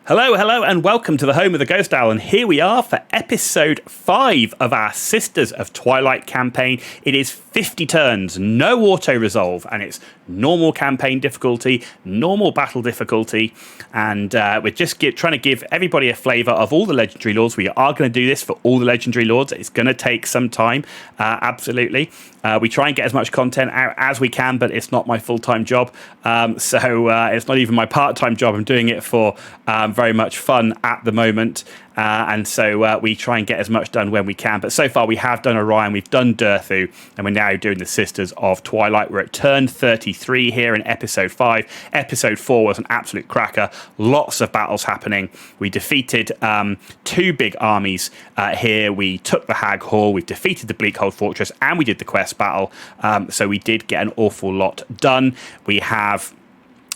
Hello, hello, and welcome to the home of the Ghost Owl, and here we are for episode 5 of our Sisters of Twilight campaign. It is 50 turns, no auto-resolve, and it's normal campaign difficulty, normal battle difficulty, and we're just trying to give everybody a flavour of all the Legendary Lords. We are going to do this for all the Legendary Lords. It's going to take some time, absolutely. We try and get as much content out as we can, but it's not my full-time job, so it's not even my part-time job. I'm doing it for very much fun at the moment, and so we try and get as much done when we can. But so far we have done Orion, we've done Durthu, and we're now doing the Sisters of Twilight. We're at turn 33 here in episode 5. Episode 4 was an absolute cracker. Lots of battles happening. We defeated 2 big armies here. We took the Hag Hall, we defeated the Bleakhold Fortress, and we did the quest battle. So we did get an awful lot done. We have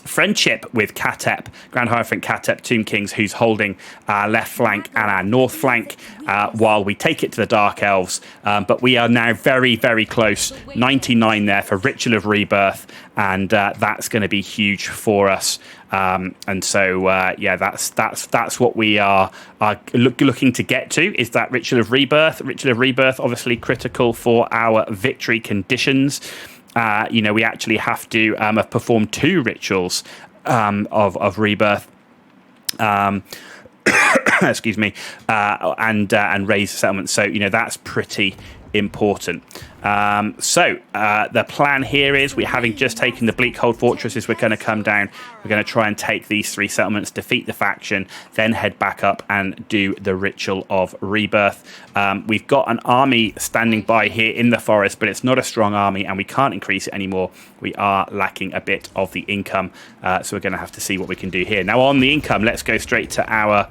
friendship with Katep, Grand Hierophant Katep Tomb Kings, who's holding our left flank and our north flank while we take it to the Dark Elves. But we are now very, very close. 99 there for Ritual of Rebirth, and that's going to be huge for us. And so, yeah, that's what we are looking to get to, is that Ritual of Rebirth. Ritual of Rebirth, obviously critical for our victory conditions. We actually have to have performed 2 rituals of rebirth, excuse me, and raise the settlement. So that's pretty important. The plan here is, we're having just taken the Bleakhold Fortresses, we're going to come down, we're going to try and take these 3 settlements, defeat the faction, then head back up and do the Ritual of Rebirth. We've got an army standing by here in the forest, but it's not a strong army and we can't increase it anymore. We are lacking a bit of the income, so we're going to have to see what we can do here. Now, on the income, let's go straight to our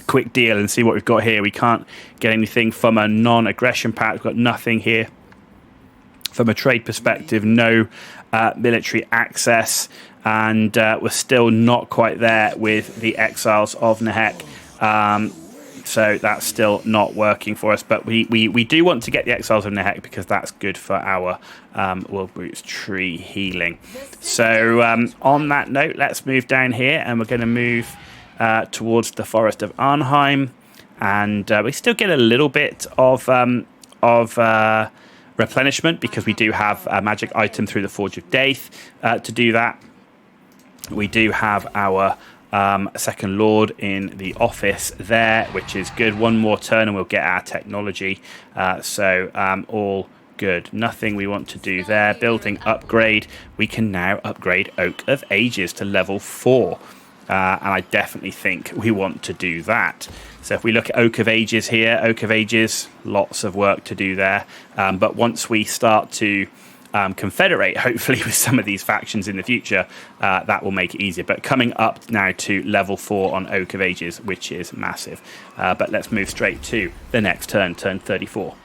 quick deal and see what we've got here. We can't get anything from a non-aggression pact. We've got nothing here from a trade perspective, no military access, and we're still not quite there with the Exiles of Nehek. So that's still not working for us, but we do want to get the Exiles of Nehek because that's good for our World Roots tree healing. So on that note, let's move down here, and we're going to move towards the Forest of Arnheim, and we still get a little bit of replenishment because we do have a magic item through the Forge of Daith to do that. We do have our second Lord in the office there, which is good. One more turn and we'll get our technology. So all good. Nothing we want to do there. Building upgrade. We can now upgrade Oak of Ages to level 4. And I definitely think we want to do that. So if we look at Oak of Ages here, Oak of Ages, lots of work to do there. But once we start to confederate, hopefully, with some of these factions in the future, that will make it easier. But coming up now to level 4 on Oak of Ages, which is massive. But let's move straight to the next turn, turn 34.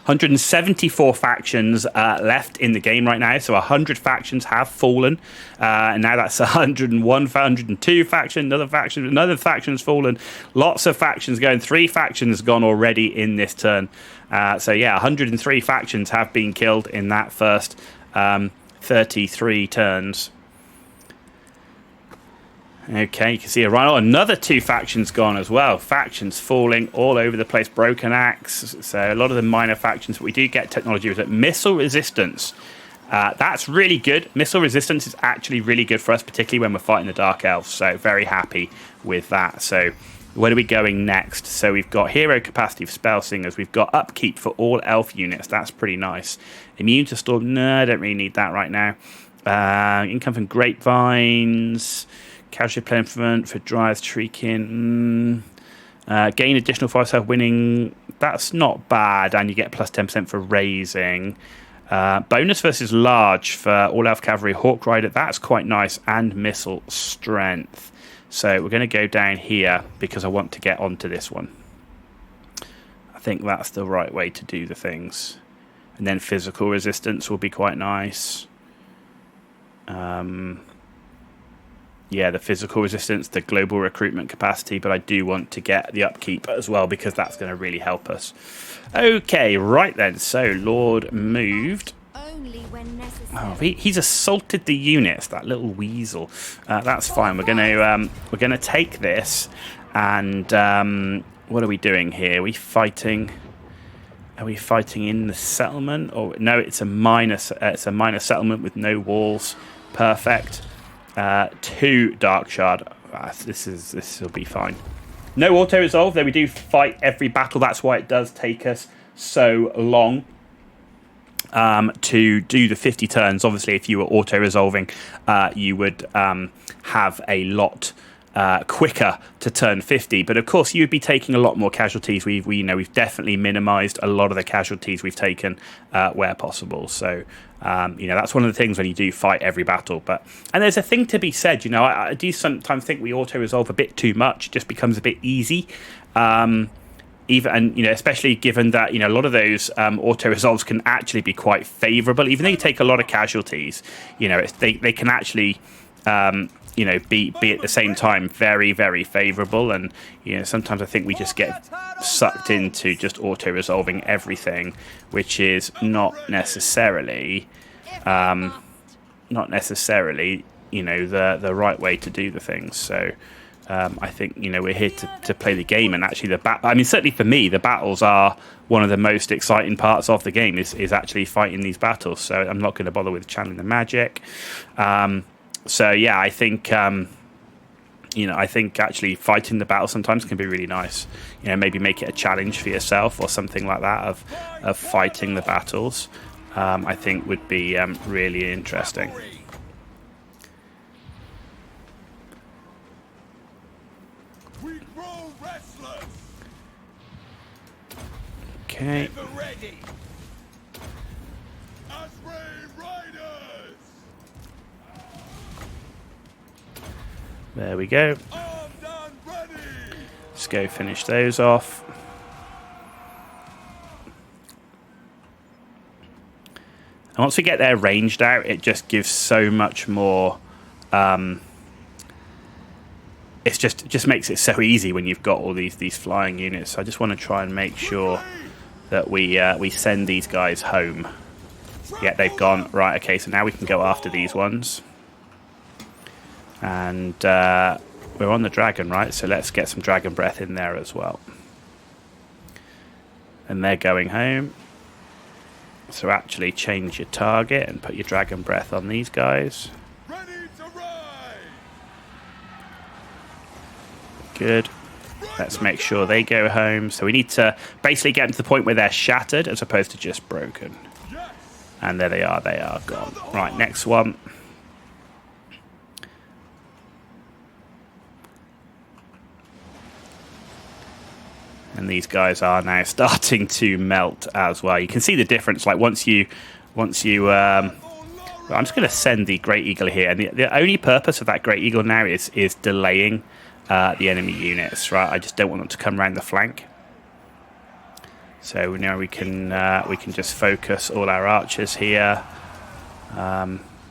174 factions left in the game right now, so 100 factions have fallen, and now that's 101, 102 faction, another faction's fallen, lots of factions going, 3 factions gone already in this turn. So yeah, 103 factions have been killed in that first 33 turns. Okay, you can see another 2 factions gone as well. Factions falling all over the place. Broken Axe. So a lot of the minor factions. But we do get technology with it. Missile resistance. That's really good. Missile resistance is actually really good for us, particularly when we're fighting the Dark Elves. So very happy with that. So where are we going next? So we've got hero capacity for spell singers. We've got upkeep for all elf units. That's pretty nice. Immune to storm. No, I don't really need that right now. Income from grapevines. Casual replenishment for Dryas, Treekin. Gain additional 5-star winning. That's not bad. And you get plus 10% for raising. Bonus versus large for all elf cavalry, Hawk Rider. That's quite nice. And missile strength. So we're going to go down here because I want to get onto this one. I think that's the right way to do the things. And then physical resistance will be quite nice. Yeah, the physical resistance, the global recruitment capacity, but I do want to get the upkeep as well because that's going to really help us. Okay, right then. So Lord moved. only when necessary. Oh, he's assaulted the units. That little weasel. That's fine. We're gonna take this, and what are we doing here? Are we fighting? Are we fighting in the settlement? Or no, it's a minor settlement with no walls. Perfect. 2 dark shard. This will be fine. No auto resolve. Though we do fight every battle. That's why it does take us so long to do the 50 turns. Obviously, if you were auto resolving, you would have a lot quicker to turn 50, but of course you'd be taking a lot more casualties. We've definitely minimized a lot of the casualties we've taken where possible. So that's one of the things when you do fight every battle. And there's a thing to be said. I do sometimes think we auto resolve a bit too much. It just becomes a bit easy. Especially given that a lot of those auto resolves can actually be quite favorable, even though you take a lot of casualties. They can actually be at the same time very, very favorable. And sometimes I think we just get sucked into just auto resolving everything, which is not necessarily the right way to do the things. So I think we're here to play the game, and actually certainly for me, the battles are one of the most exciting parts of the game is actually fighting these battles. So I'm not going to bother with channeling the magic. I think I think actually fighting the battle sometimes can be really nice. Maybe make it a challenge for yourself or something like that of fighting the battles. I think would be really interesting. Okay. There we go. Let's go finish those off. And once we get their ranged out, it just gives so much more. It just makes it so easy when you've got all these flying units. So I just want to try and make sure that we send these guys home. Yeah, they've gone. Right, okay, so now we can go after these ones. And we're on the dragon, right? So let's get some dragon breath in there as well. And they're going home. So actually change your target and put your dragon breath on these guys. Good. Let's make sure they go home. So we need to basically get them to the point where they're shattered as opposed to just broken. And there they are gone. Right, next one. And these guys are now starting to melt as well. You can see the difference. Like once you I'm just going to send the Great Eagle here, and the only purpose of that Great Eagle now is delaying the enemy units. Right, I just don't want them to come around the flank. So now we can just focus all our archers here,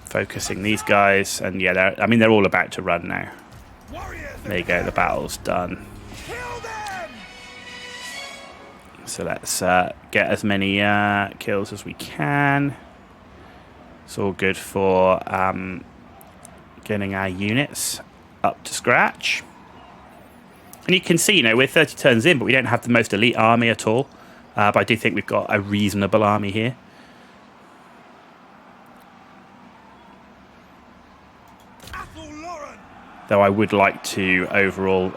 focusing these guys, and yeah, they're all about to run now. There you go, the battle's done. So let's get as many kills as we can. It's all good for getting our units up to scratch. And you can see, we're 30 turns in, but we don't have the most elite army at all. But I do think we've got a reasonable army here. Though I would like to overall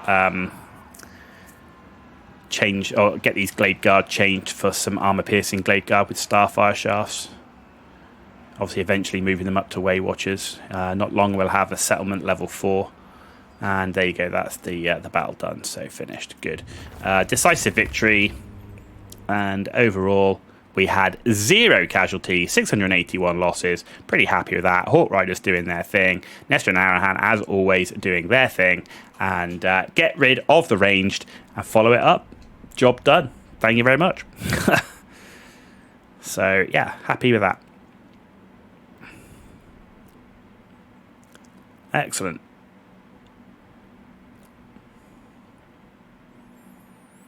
change or get these Glade Guard changed for some armor-piercing Glade Guard with Starfire shafts. Obviously, eventually moving them up to Way Watchers. Not long we'll have a settlement level 4. And there you go, that's the battle done, so finished. Good. Decisive victory. And overall, we had 0 casualties, 681 losses. Pretty happy with that. Hawk Riders doing their thing. Nestor and Arahan, as always, doing their thing. And get rid of the ranged and follow it up. Job done. Thank you very much. So, yeah, happy with that. Excellent.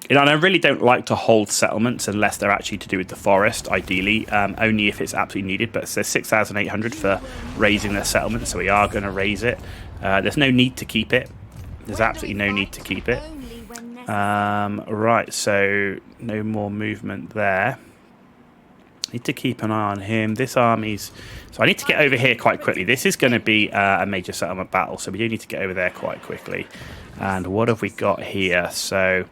And I really don't like to hold settlements unless they're actually to do with the forest, ideally, only if it's absolutely needed. But it says 6,800 for raising their settlement, so we are going to raise it. There's no need to keep it. There's absolutely no need to keep it. Right, so no more movement there. Need to keep an eye on him. This army's... So I need to get over here quite quickly. This is going to be a major settlement battle, so we do need to get over there quite quickly. And what have we got here? So...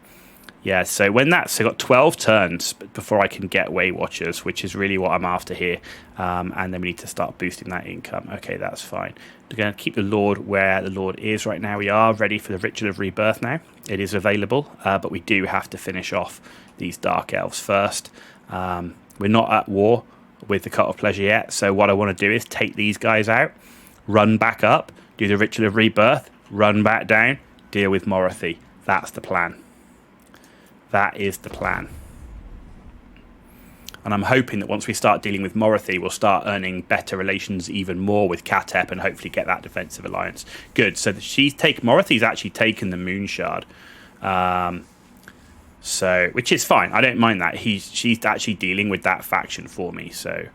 Yeah, so when that's... So I've got 12 turns before I can get Way Watchers, which is really what I'm after here. And then we need to start boosting that income. Okay, that's fine. We're going to keep the Lord where the Lord is right now. We are ready for the Ritual of Rebirth now. It is available, but we do have to finish off these Dark Elves first. We're not at war with the Cult of Pleasure yet, so what I want to do is take these guys out, run back up, do the Ritual of Rebirth, run back down, deal with Morathi. That's the plan. That is the plan. And I'm hoping that once we start dealing with Morathi, we'll start earning better relations even more with Katep and hopefully get that defensive alliance. Good. So Morathi's actually taken the Moon Shard. So, which is fine. I don't mind that. She's actually dealing with that faction for me, so...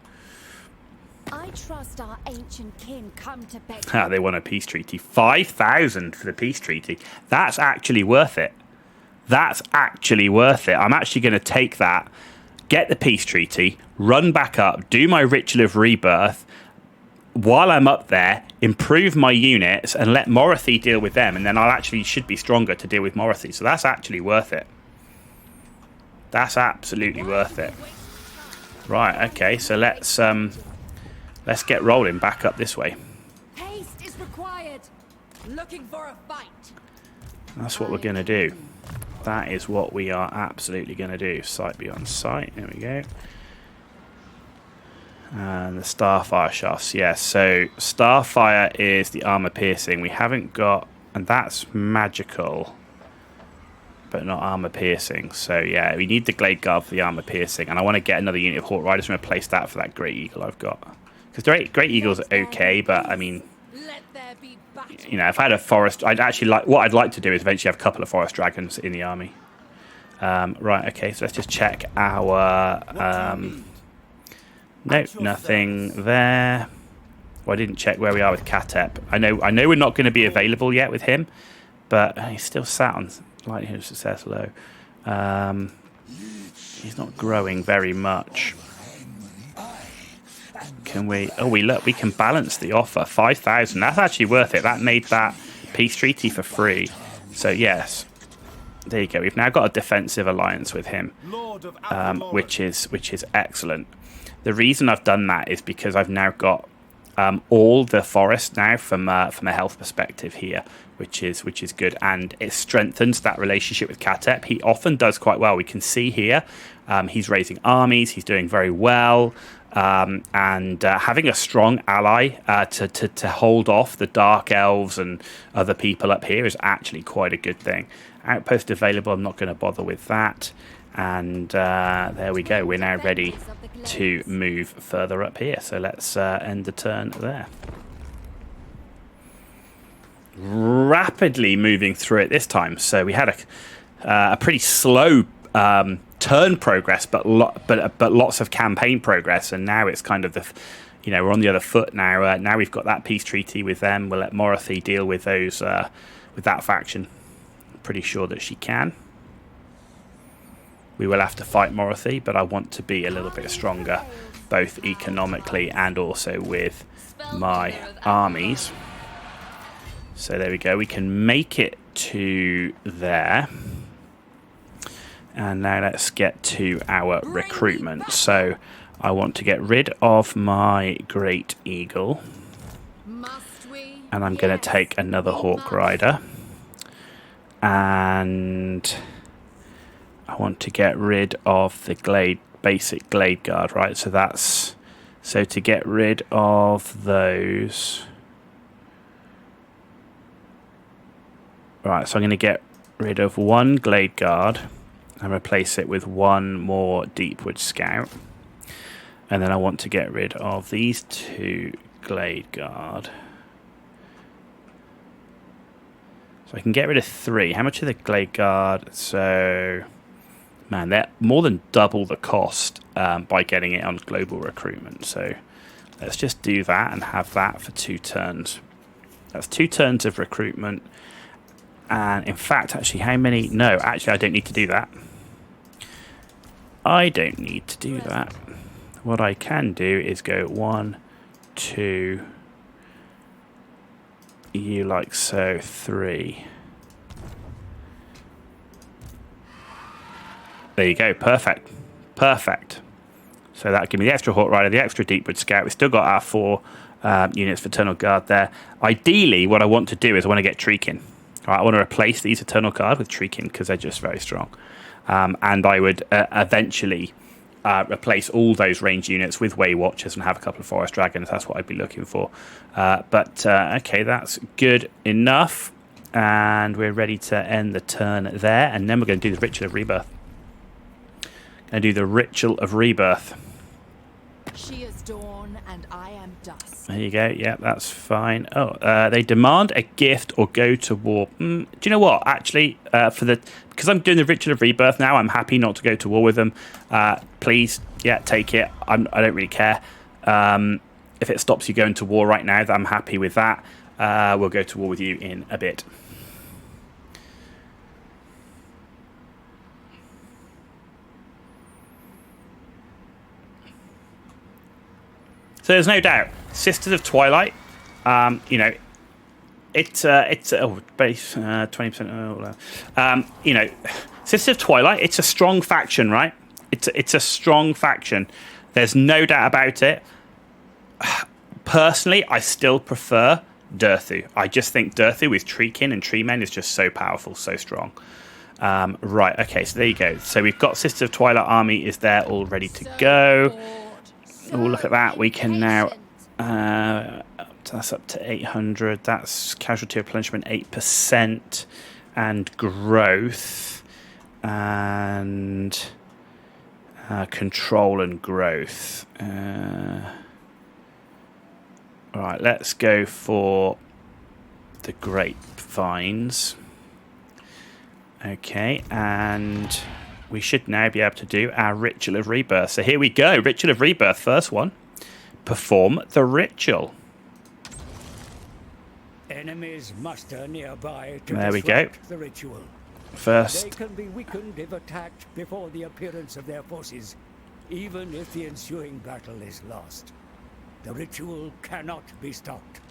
I trust our ancient kin come to beg. They want a peace treaty. 5,000 for the peace treaty. That's actually worth it. That's actually worth it. I'm actually going to take that, get the peace treaty, run back up, do my Ritual of Rebirth. While I'm up there, improve my units and let Morathi deal with them. And then I actually should be stronger to deal with Morathi. So that's actually worth it. That's absolutely worth it. Right, okay. So let's get rolling back up this way. Haste is required. Looking for a fight. That's what we're going to do. That is what we are absolutely going to do. Sight beyond sight. There we go. And the Starfire shafts. Yes, so Starfire is the armor piercing. We haven't got... And that's magical, but not armor piercing. So, yeah, we need the Glade Guard for the armor piercing. And I want to get another unit of Hawk Riders and replace that for that Great Eagle I've got. Because Great Eagles are okay, but, I mean... You know, if I had a forest, I'd actually like. What I'd like to do is eventually have a couple of forest dragons in the army. Right. Okay. So let's just check our. No, nothing there. Well, I didn't check where we are with Katep. I know we're not going to be available yet with him, but he's still sat on likelihood of success low. He's not growing very much. Can we... Oh, look, we can balance the offer. 5,000. That's actually worth it. That made that peace treaty for free. So, yes. There you go. We've now got a defensive alliance with him, which is excellent. The reason I've done that is because I've now got all the forest now from a health perspective here, which is good. And it strengthens that relationship with Katep. He often does quite well. We can see here he's raising armies. He's doing very well. And having a strong ally to hold off the Dark Elves and other people up here is actually quite a good thing. Outpost available, I'm not going to bother with that. And there we go, we're now ready to move further up here. So let's end the turn there. Rapidly moving through it this time. So we had a pretty slow turn progress, but lots of campaign progress, and now it's kind of we're on the other foot now. Now we've got that peace treaty with them. We'll let Morathi deal with those with that faction. I'm pretty sure that she can. We will have to fight Morathi, but I want to be a little bit stronger, both economically and also with my armies. So there we go. We can make it to there. And now let's get to our recruitment. So I want to get rid of my Great Eagle. And I'm going to take another Hawk Rider. And I want to get rid of the basic Glade Guard, right? So to get rid of those. Right, so I'm going to get rid of one Glade Guard and replace it with one more Deepwood Scout. And then I want to get rid of these two Glade Guard. So I can get rid of 3. How much are the Glade Guard? So Man, they're more than double the cost by getting it on global recruitment. So let's just do that and have that for 2 turns. That's 2 turns of recruitment. And in fact, actually, how many? No, actually, I don't need to do that. I don't need to do that. What I can do is go 1, 2, you like so, 3. There you go. Perfect. Perfect. So that'll give me the extra Hawk Rider, the extra Deepwood Scout. We've still got our 4 units for Eternal Guard there. Ideally, what I want to do is I want to get Treekin. All right, I want to replace these Eternal Guard with Treekin because they're just very strong. And I would eventually replace all those ranged units with Way Watchers and have a couple of Forest Dragons. That's what I'd be looking for. Okay, that's good enough. And we're ready to end the turn there. And then we're going to do the Ritual of Rebirth. Going to do the Ritual of Rebirth. She is dawn and I am dusk. There you go. Yeah, that's fine. Oh, they demand a gift or go to war. Do you know what? Actually, because I'm doing the Ritual of Rebirth now, I'm happy not to go to war with them. Please, yeah, take it. I don't really care. If it stops you going to war right now, I'm happy with that. We'll go to war with you in a bit. So there's no doubt, Sisters of Twilight. You know, it's base 20%. You know, Sisters of Twilight. It's a strong faction, right? It's a strong faction. There's no doubt about it. Personally, I still prefer Durthu. I just think Durthu with Treekin and Treemen is just so powerful, so strong. Right. Okay. So there you go. So we've got Sisters of Twilight army is there all ready to go. Oh, look at that. We can now... that's up to 800. That's casualty replenishment 8%. And growth. And... control and growth. Alright, let's go for the grapevines. Okay, and... we should now be able to do our Ritual of Rebirth. So here we go. Ritual of Rebirth. First one. Perform the ritual. Enemies muster nearby to there we go. The ritual. First. They can be weakened if attacked before the appearance of their forces, even if the ensuing battle is lost. The ritual cannot be stopped.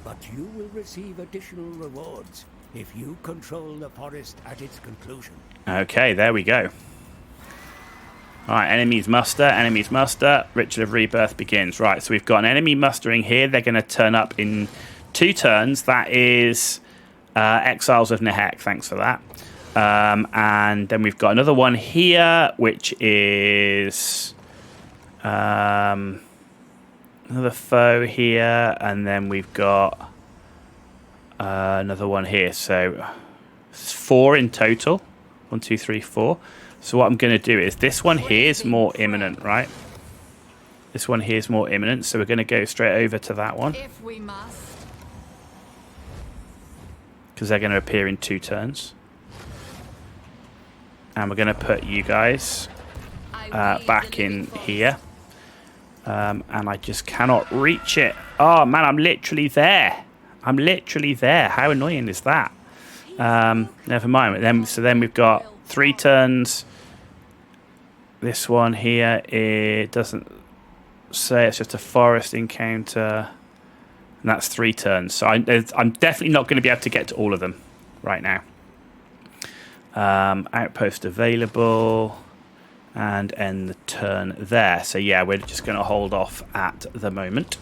But you will receive additional rewards if you control the forest at its conclusion. Okay, there we go. Alright, enemies muster, Ritual of Rebirth begins. Right, so we've got an enemy mustering here. They're going to turn up in 2 turns. That is Exiles of Nehek, thanks for that. And then we've got another one here, which is another foe here. And then we've got another one here. So 4 in total. 1, 2, 3, 4. So what I'm going to do is this one here is more imminent, right? This one here is more imminent, so we're going to go straight over to that one. If we must. Because they're going to appear in 2 turns. And we're going to put you guys back in here. And I just cannot reach it. Oh, man, I'm literally there. I'm literally there. How annoying is that? Never mind. So then we've got 3 turns. This one here, it doesn't say, it's just a forest encounter. And that's 3 turns. So I'm definitely not going to be able to get to all of them right now. Outpost available. And end the turn there. So yeah, we're just going to hold off at the moment.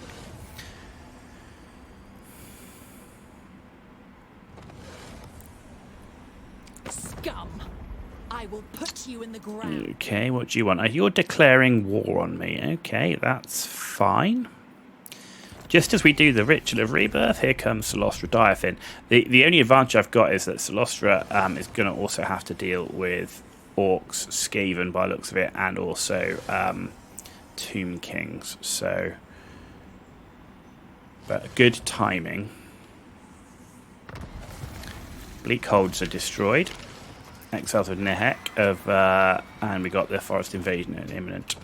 Scum! I will put you in the ground. Okay, what do you want? You're declaring war on me. Okay, that's fine. Just as we do the Ritual of Rebirth, here comes Solostra Diaphin. The only advantage I've got is that Solostra is going to also have to deal with Orcs, Skaven by the looks of it, and also Tomb Kings. So, but good timing. Bleak Holds are destroyed. Exiles of Nehek and we got the forest invasion imminent.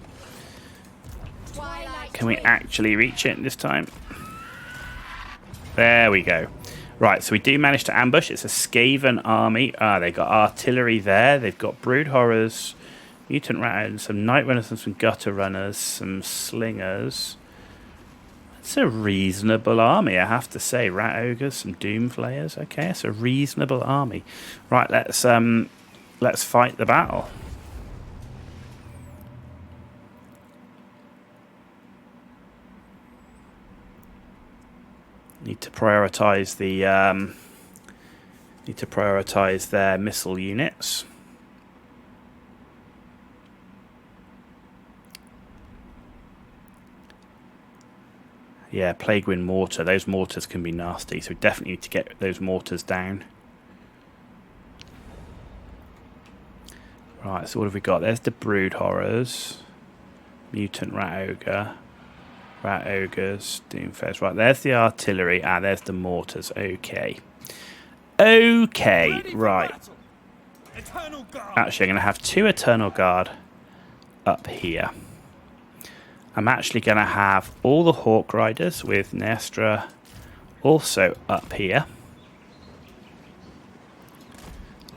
Twilight Can we Twin. actually reach it this time? There we go. Right, so we do manage to ambush. It's a Skaven army. They got artillery there. They've got brood horrors, mutant rat, some night runners, and some gutter runners, some slingers. It's a reasonable army, I have to say. Rat ogres, some doom flayers. Okay, it's a reasonable army. Right, let's fight the battle. Need to prioritize their missile units. Yeah, Plague Wind Mortar. Those mortars can be nasty, so we definitely need to get those mortars down. Right, so what have we got? There's the Brood Horrors. Mutant Rat Ogre. Rat Ogres. Doomfairs. Right, there's the artillery. There's the mortars. Okay. Okay, right. Actually, I'm going to have 2 Eternal Guard up here. I'm actually going to have all the Hawk Riders with Nestra also up here.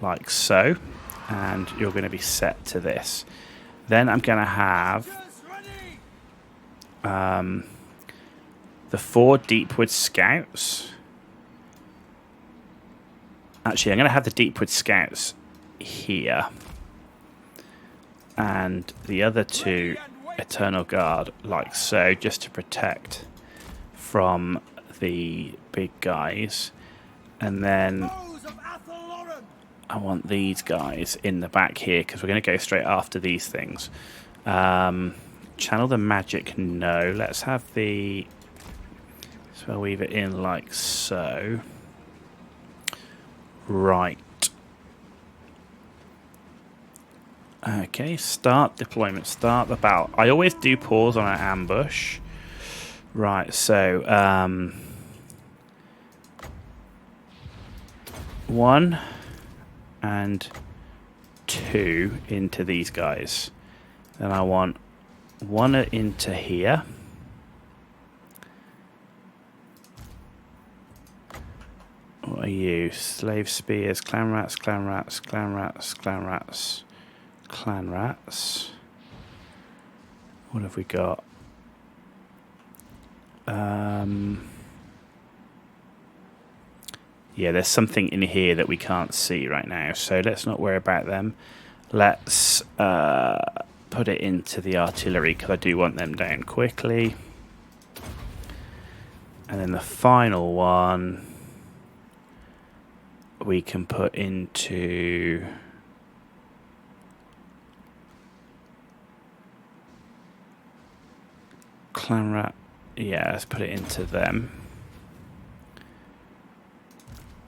Like so. And you're going to be set to this. Then I'm going to have the 4 Deepwood Scouts. Actually, I'm going to have the Deepwood Scouts here. And the other 2 Eternal Guard, like so, just to protect from the big guys. And then I want these guys in the back here, because we're going to go straight after these things. Channel the magic, no. Let's have the... So I'll weave it in like so. Right. Okay, start deployment, start the battle. I always do pause on an ambush. Right, so 1 and 2 into these guys. Then I want 1 into here. What are you? Slave spears, clan rats, clan rats, clan rats, clan rats, clan rats. What have we got? Yeah, there's something in here that we can't see right now, so let's not worry about them. Let's put it into the artillery, because I do want them down quickly. And then the final one we can put into clan rat. Yeah, let's put it into them.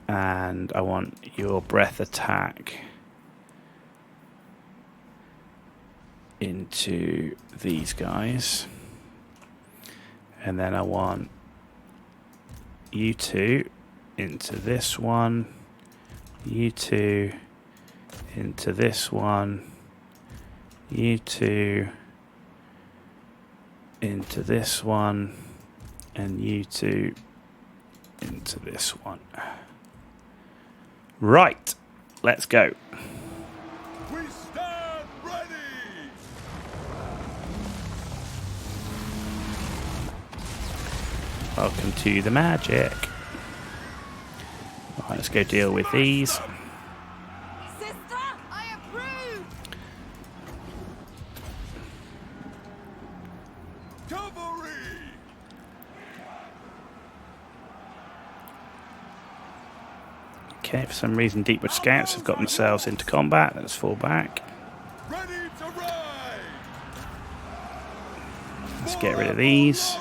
And I want your breath attack into these guys. And then I want you 2 into this one. You 2 into this one. You 2 into this one. And you 2 into this one. Right, let's go. We stand ready. Welcome to the magic. Right, let's go deal with these. Sister, I approve. Cavalry. Okay, for some reason Deepwood Scouts have got themselves into combat. Let's fall back. Ready to ride. Let's get rid of these.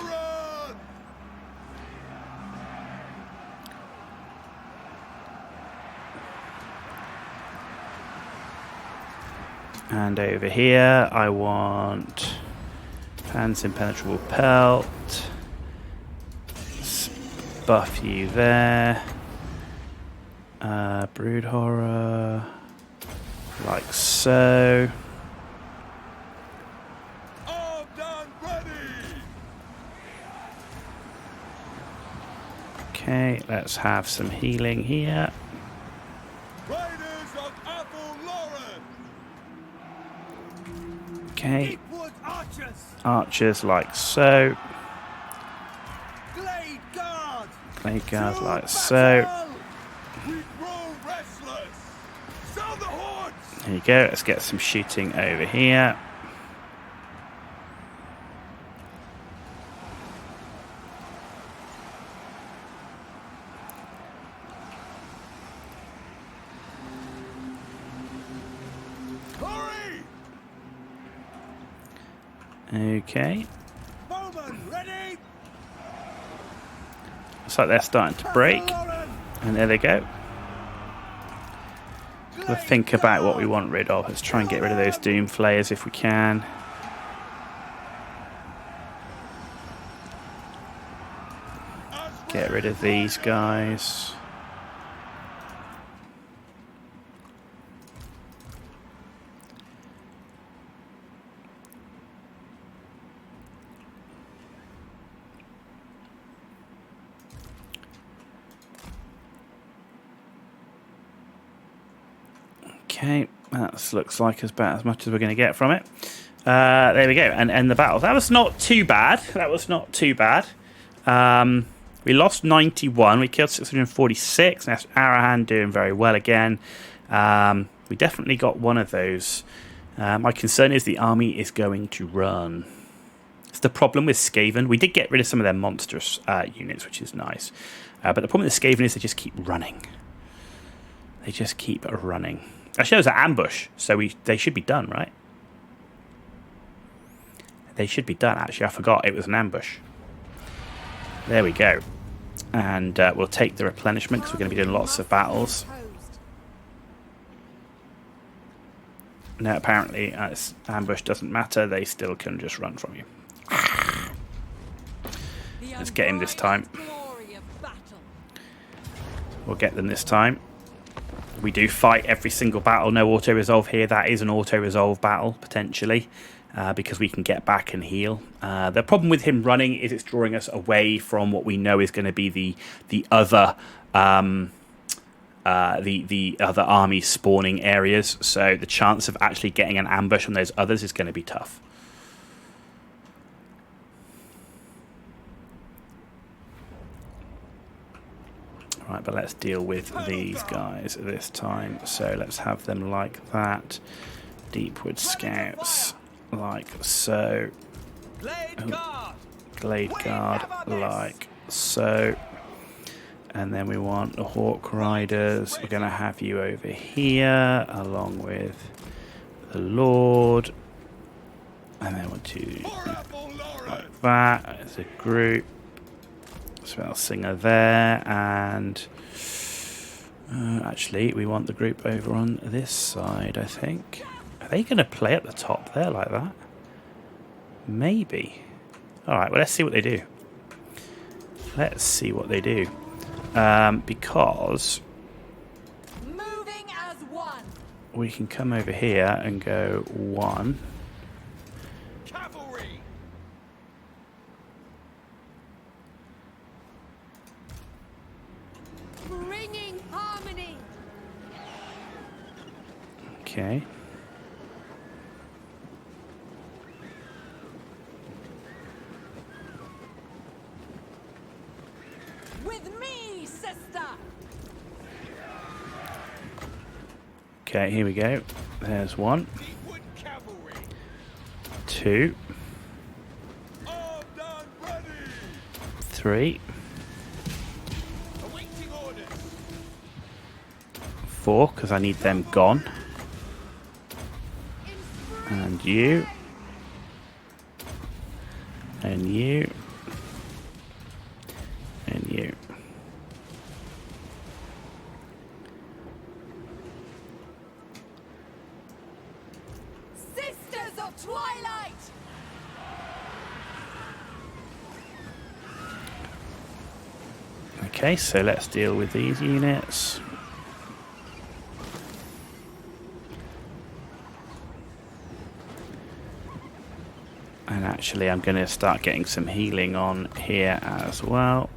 And over here, I want Pan's Impenetrable Pelt. Buff you there. Brood Horror. Like so. Armed and ready! Okay, let's have some healing here. Raiders of Athel Lauren! Okay, Deepwood archers! archers like so. Glade guard! Blade guard To like so. battle! We grow restless! Sound the horns! There you go. Let's get some shooting over here. Hurry! Okay. Bowman ready! Looks like they're starting to break. Lauren! And there they go. Gotta think about what we want rid of. Let's try and get rid of those Doom Flayers if we can. Get rid of these guys. Okay, that looks like about as much as we're going to get from it. There we go, and the battle. That was not too bad. That was not too bad. We lost 91. We killed 646. That's Arahan doing very well again. We definitely got one of those. My concern is the army is going to run. It's the problem with Skaven. We did get rid of some of their monstrous units, which is nice. But the problem with Skaven is they just keep running. They just keep running. Actually, it was an ambush, so they should be done, right? They should be done, actually. I forgot it was an ambush. There we go. And we'll take the replenishment because we're going to be doing lots of battles. Now, apparently, ambush doesn't matter. They still can just run from you. Let's get him this time. We'll get them this time. We do fight every single battle. No auto-resolve here. That is an auto-resolve battle, potentially, because we can get back and heal. The problem with him running is it's drawing us away from what we know is going to be the other other army spawning areas. So the chance of actually getting an ambush on those others is going to be tough. Right, but let's deal with these guys this time. So let's have them like that. Deepwood Scouts like so. Glade Guard like so. And then we want the Hawk Riders. We're going to have you over here along with the Lord. And then we'll do like that as a group. Spell Singer there, and actually we want the group over on this side, I think. Are they going to play at the top there like that? Maybe. Alright, well, let's see what they do. Let's see what they do. Because Moving as one. we can come over here and go 1. Cavalry! Bringing harmony. Okay. With me, sister. Okay, here we go. There's 1, Deepwood Cavalry! 2, Armed and ready! 3, Awaiting orders! 4, because I need them gone. And you. And you. And you. Sisters of Twilight. Okay, so let's deal with these units. And actually, I'm going to start getting some healing on here as well.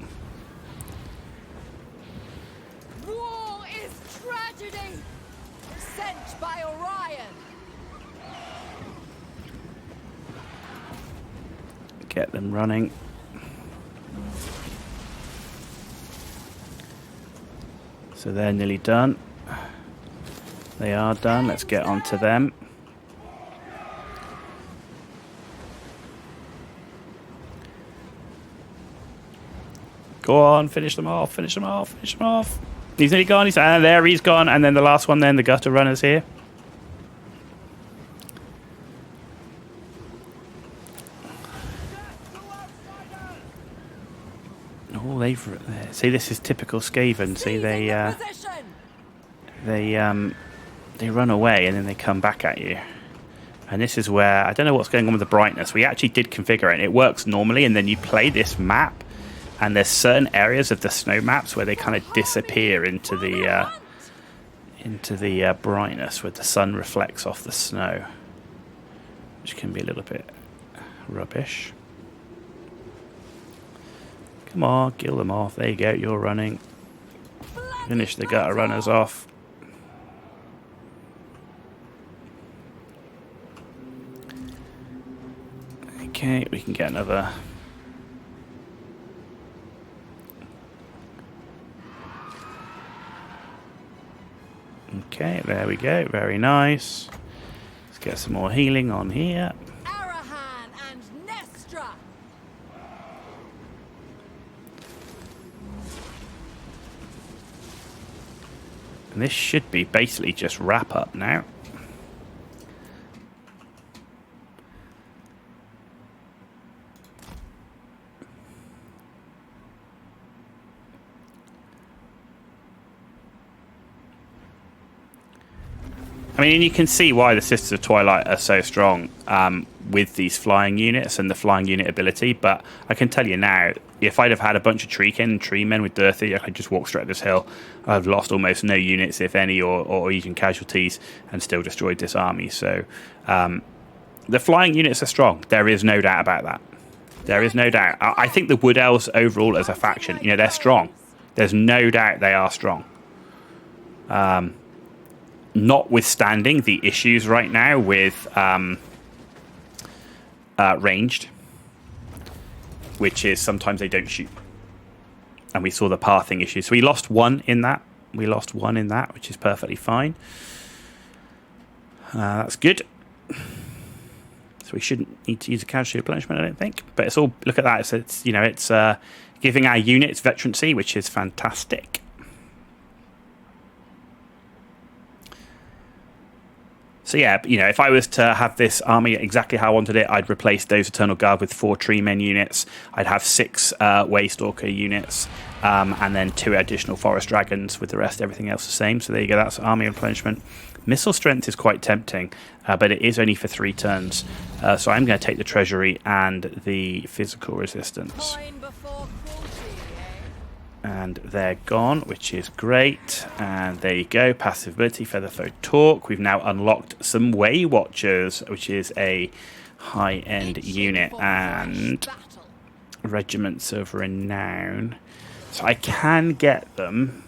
War is tragedy, sent by Orion. Get them running. So they're nearly done. They are done. Let's get on to them. Go on, finish them off, finish them off, finish them off. He's nearly gone. There he's gone. And then the last one then, the gutter runner's here. Oh, see, this is typical Skaven. See, they run away and then they come back at you. And this is where, I don't know what's going on with the brightness. We actually did configure it. It works normally, and then you play this map, and there's certain areas of the snow maps where they kind of disappear into the brightness, where the sun reflects off the snow, which can be a little bit rubbish. Come on, kill them off. There you go, you're running. Finish the gutter runners off. Okay, we can get another. Okay, there we go. Very nice. Let's get some more healing on here. Arahan and Nestra. And this should be basically just wrap up now. I mean, you can see why the Sisters of Twilight are so strong with these flying units and the flying unit ability, but I can tell you now, if I'd have had a bunch of treekin and tree men with Dirthy, I could just walk straight up this hill. I've lost almost no units, if any, or even casualties, and still destroyed this army. So the flying units are strong. There is no doubt about that. There is no doubt. I think the Wood Elves overall as a faction, you know, they're strong. There's no doubt they are strong. Notwithstanding the issues right now with ranged, which is sometimes they don't shoot. And we saw the pathing issues. So we lost one in that. Which is perfectly fine. That's good. So we shouldn't need to use a casualty replenishment, I don't think. But it's all, look at that. It's you know, it's giving our units veterancy, which is fantastic. So yeah, you know, if I was to have this army exactly how I wanted it, I'd replace those Eternal Guard with 4 Tree Men units. I'd have 6 Waystalker units, and then 2 additional Forest Dragons, with the rest, everything else the same. So there you go, that's army replenishment. Missile strength is quite tempting, but it is only for 3 turns. So I'm going to take the treasury and the physical resistance. And they're gone, which is great. And there you go, passive ability, Featherfoe Talk. We've now unlocked some Way Watchers, which is a high-end unit, and Regiments of Renown. So I can get them,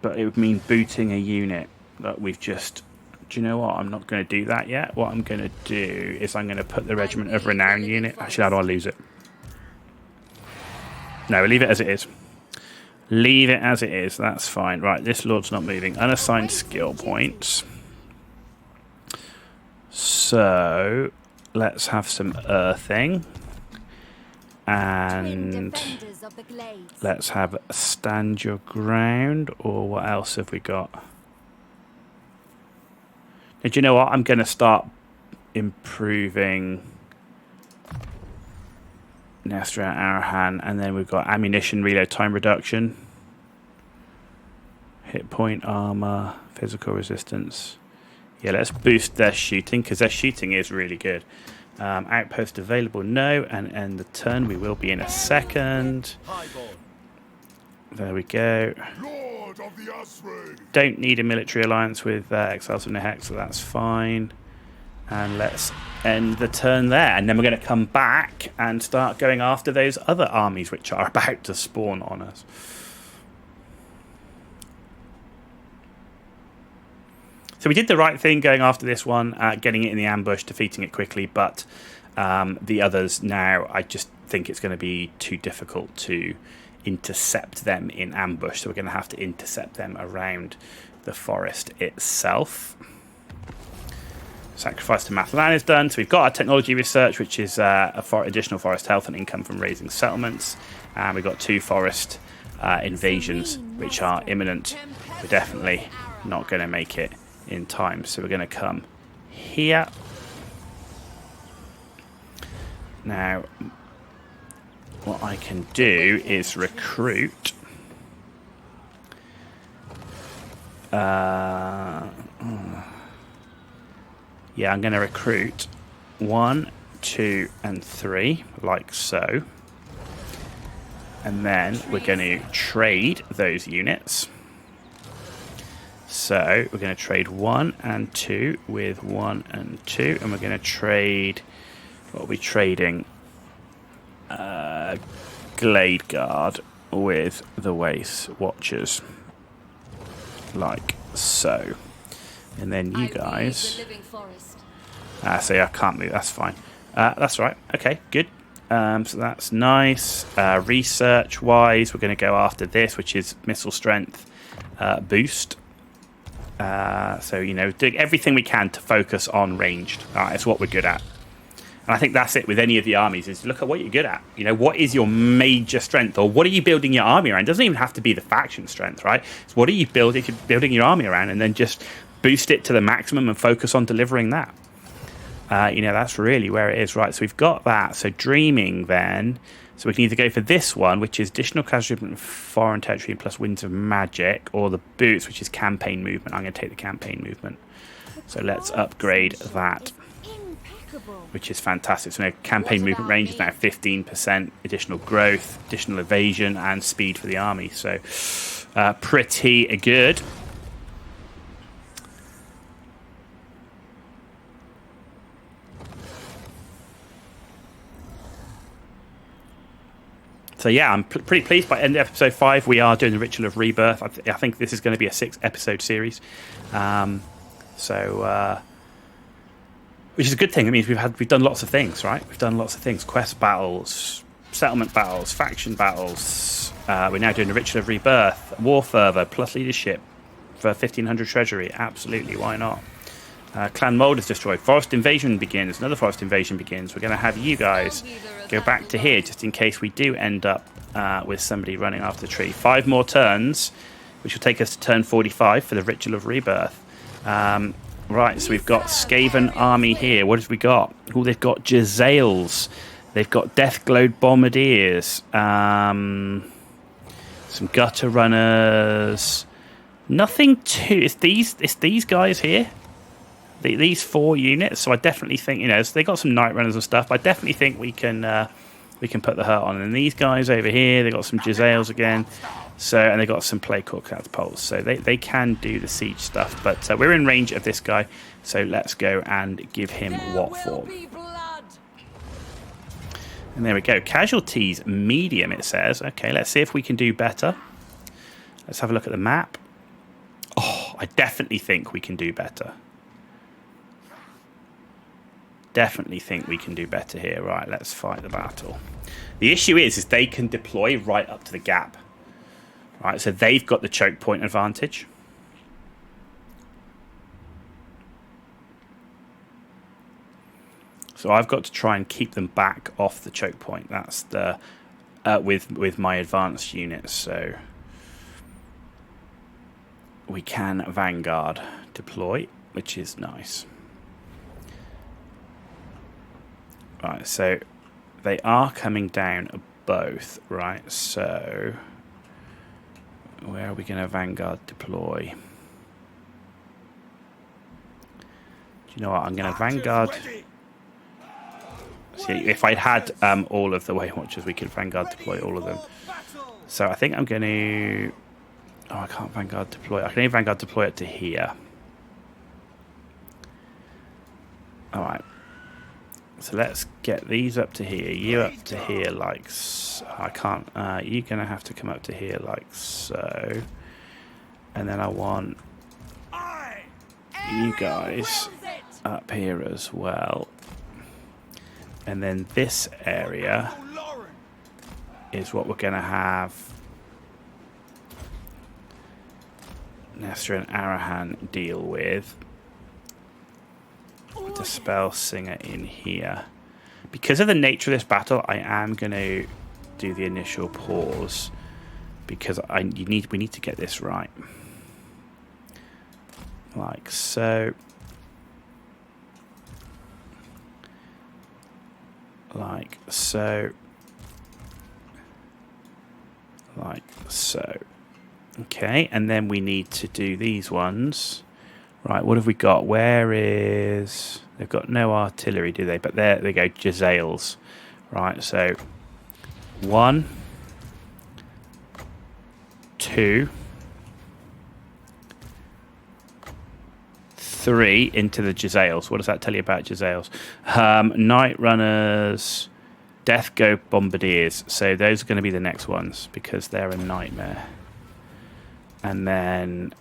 but it would mean booting a unit that we've just... Do you know what? I'm not going to do that yet. What I'm going to do is I'm going to put the Regiment of Renown unit... Actually, how do I lose it? No, leave it as it is. Leave it as it is. That's fine. Right, this Lord's not moving. Unassigned skill points. So, let's have some earthing. And let's have stand your ground. Or what else have we got? Now, do you know what? I'm going to start improving... Nestra, Arahan, and then we've got ammunition reload time reduction, hit point armor, physical resistance. Yeah, let's boost their shooting, because their shooting is really good. Outpost available, no, and end the turn. We will be in a second. There we go. Don't need a military alliance with Exiles of Nehek, so that's fine. And let's end the turn there. And then we're going to come back and start going after those other armies which are about to spawn on us. So we did the right thing going after this one, getting it in the ambush, defeating it quickly, but the others now, I just think it's going to be too difficult to intercept them in ambush, so we're going to have to intercept them around the forest itself. Sacrifice to Mathalan is done, so we've got our technology research, which is additional forest health and income from raising settlements, and we've got 2 forest invasions which are imminent. We're definitely not going to make it in time, so we're going to come here. Now what I can do is recruit yeah, I'm going to recruit 1, 2 and 3 like so, and then we're going to trade those units. So we're going to trade 1 and 2 with 1 and 2, and we're going to trade, what are we trading? Glade Guard with the Waste Watchers, like so. And then you guys... so yeah, I can't move, that's fine. That's right, okay, good. So that's nice. Research-wise, we're going to go after this, which is Missile Strength boost. So, you know, doing everything we can to focus on ranged. It's what we're good at. And I think that's it with any of the armies, is look at what you're good at. You know, what is your major strength, or what are you building your army around? It doesn't even have to be the faction strength, right? It's what are you building, if you're building your army around, and then just boost it to the maximum and focus on delivering that. You know, that's really where it is, right? So we've got that. So dreaming then. So we can either go for this one, which is additional casualty in foreign territory plus winds of magic, or the boots, which is campaign movement. I'm going to take the campaign movement. So let's upgrade that, which is fantastic. So now campaign movement range is now 15%, additional growth, additional evasion, and speed for the army. So pretty good. So yeah, I'm pretty pleased. By end of episode 5, we are doing the Ritual of Rebirth. I think this is going to be a 6-episode series, which is a good thing. It means we've done lots of things, right? We've done lots of things: quest battles, settlement battles, faction battles. We're now doing the Ritual of Rebirth, war fervor plus leadership for 1500 treasury. Absolutely, why not? Clan mold is destroyed. Forest invasion begins. Another forest invasion begins. We're going to have you guys go back to here just in case we do end up with somebody running after the tree. 5 more turns, which will take us to turn 45 for the Ritual of Rebirth. Right, so we've got Skaven army here. What have we got? Oh, they've got Jezzails. They've got Deathglowed Bombardiers. Some Gutter Runners. Nothing too... It's these guys here. These 4 units, so I definitely think, you know, so they got some Night Runners and stuff, but I definitely think we can put the hurt on. And these guys over here, they got some Jezzails again, so, and they got some Plague Court catapults, so they can do the siege stuff, but we're in range of this guy, so let's go and give him what for. And there we go, casualties medium, it says. Okay, let's see if we can do better. Let's have a look at the map. Oh, I definitely think we can do better. Definitely think we can do better here. Right, let's fight the battle. The issue is they can deploy right up to the gap. Right, so they've got the choke point advantage. So I've got to try and keep them back off the choke point. That's the with my advanced units. So we can Vanguard deploy, which is nice. Right, so they are coming down both, right? So where are we going to Vanguard deploy? Do you know what? I'm going to Vanguard. See, if I'd had all of the Weight Watchers, we could Vanguard deploy all of them. So I think I'm going to... Oh, I can't Vanguard deploy. I can only Vanguard deploy it to here. All right. So let's get these up to here. You up to here like so. I can't. You're going to have to come up to here like so. And then I want you guys up here as well. And then this area is what we're going to have Nesta and Arahan deal with. The spell singer in here. Because of the nature of this battle, I am going to do the initial pause because we need to get this right. Like so. Like so. Like so. Okay, and then we need to do these ones. Right, what have we got? Where is... They've got no artillery, do they? But there they go, Jezzails. Right, so 1, 2, 3 into the Jezzails. What does that tell you about Jezzails? Night Runners, Death Go Bombardiers. So those are going to be the next ones because they're a nightmare. And then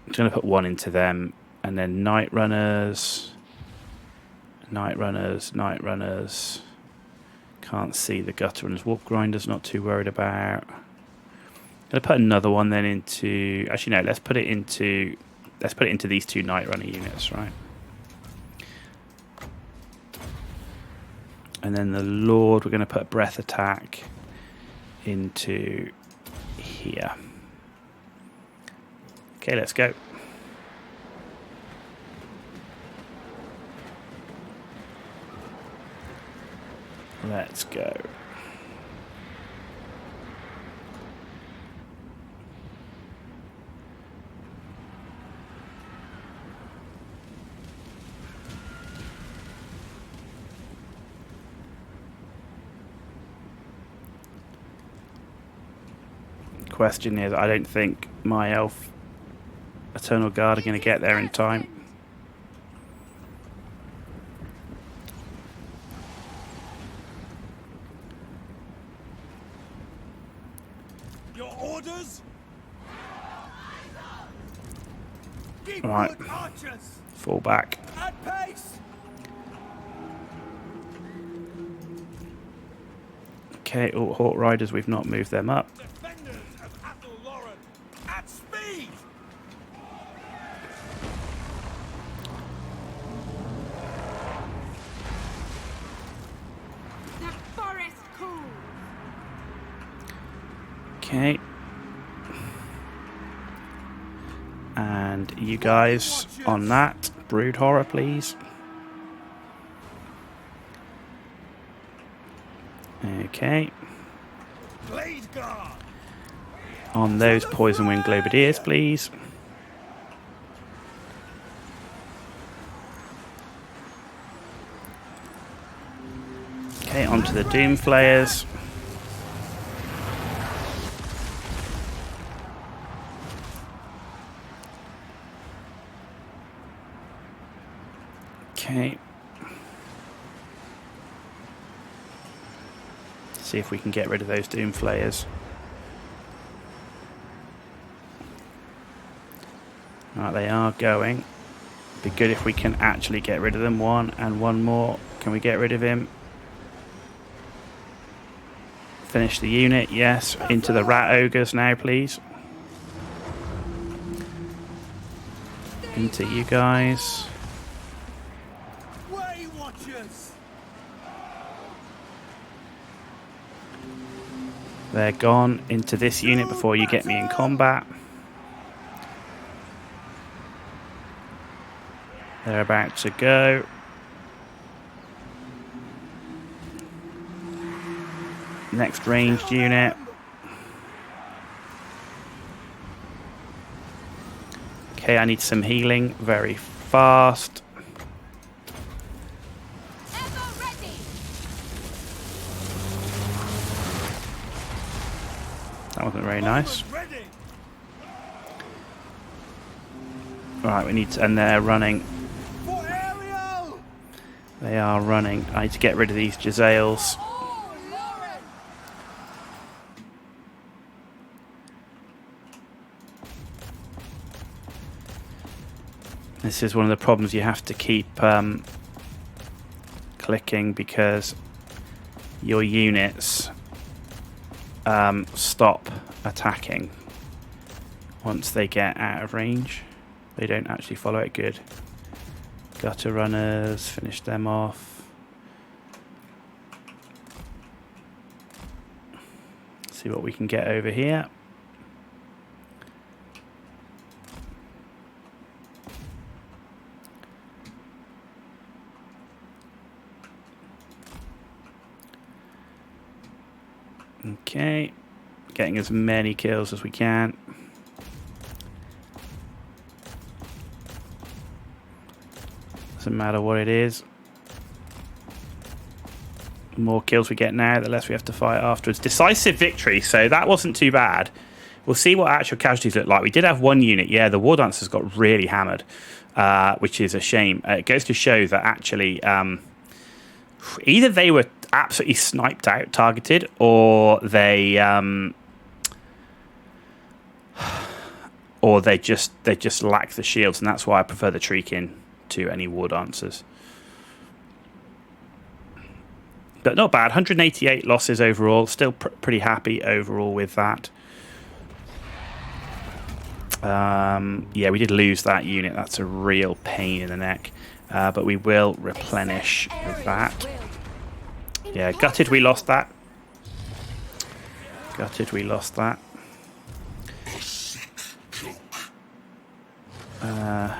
I'm going to put 1 into them. And then Night Runners. Night Runners, Night Runners. Can't see the Gutter Runners. Warp Grinders, not too worried about. I'm going to put another one then into... Actually, no, let's put it into these 2 Night Runner units, right? And then the Lord, we're going to put a Breath Attack into here. Okay, let's go. Let's go. Question is, I don't think my elf Eternal Guard are going to get there in time. Your orders? Right. Fall back. At pace. Okay, all Hawk Riders, we've not moved them up. Defenders of Athel Lauren. At speed. The forest calls. Okay. And you guys on that. Brood Horror, please. Okay. Blade guard. On those Poison Wind Globadiers, please. Okay, onto the Doom Flayers. Okay. See if we can get rid of those Doom Flayers. Right, they are going. Be good if we can actually get rid of them. 1 and 1 more. Can we get rid of him? Finish the unit, yes. Into the Rat Ogres now, please. Into you guys. Way watchers. They're gone. Into this unit before you get me in combat. They're about to go. Next ranged unit. Okay, I need some healing very fast. Ever ready. That wasn't very nice. Ready. Right, we need to, and they're running. For aerial. They are running. I need to get rid of these Jezzails. This is one of the problems. You have to keep clicking because your units stop attacking once they get out of range. They don't actually follow it. Good. Gutter runners, finish them off. See what we can get over here. Okay, getting as many kills as we can. Doesn't matter what it is. The more kills we get now, the less we have to fight afterwards. Decisive victory, so that wasn't too bad. We'll see what actual casualties look like. We did have one unit, yeah, the War Dancers got really hammered, which is a shame. It goes to show that actually either they were absolutely sniped out, targeted, or they just lack the shields, and that's why I prefer the Treekin to any War Dancers. But not bad. 188 losses overall. Still pretty happy overall with that. Yeah, we did lose that unit. That's a real pain in the neck. But we will replenish with that. Yeah, gutted we lost that. Gutted we lost that.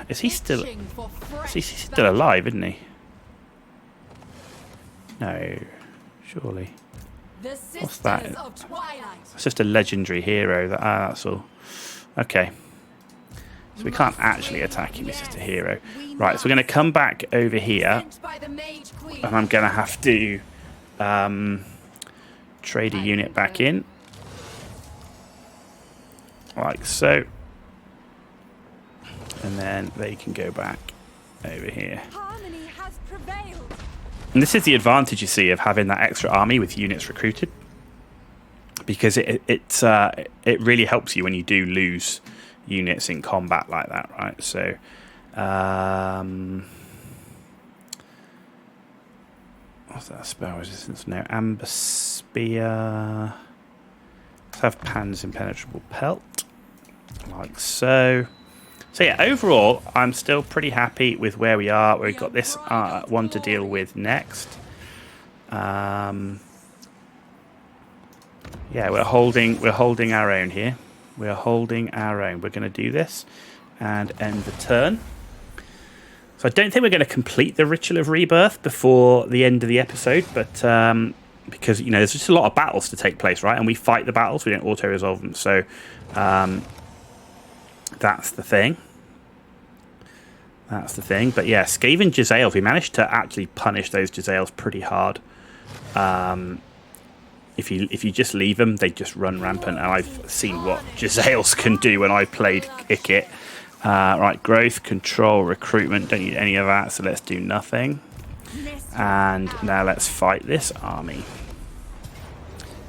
Is he still alive, isn't he? No, surely. What's that? It's just a legendary hero. That's all. Okay. So we can't actually attack him. He's just a hero. Right, so we're going to come back over here. And I'm going to have to trade a unit back in. Like so. And then they can go back over here. And this is the advantage, you see, of having that extra army with units recruited, because it really helps you when you do lose units in combat like that, right? So, what's that spell resistance? No, Amber Spear. Let's have Pan's Impenetrable Pelt, like so. So yeah, overall, I'm still pretty happy with where we are. We've got this one to deal with next. Yeah, we're holding our own here. We're holding our own. We're going to do this and end the turn. So I don't think we're going to complete the Ritual of Rebirth before the end of the episode, but because there's just a lot of battles to take place, right? And we fight the battles. We don't auto-resolve them. So that's the thing. That's the thing. But yeah, Skaven Jezzails, we managed to actually punish those Jezzails pretty hard. If you just leave them, they just run rampant. And I've seen what Jezzails can do when I played Ikit. Right, growth, control, recruitment, don't need any of that, so let's do nothing. And now let's fight this army.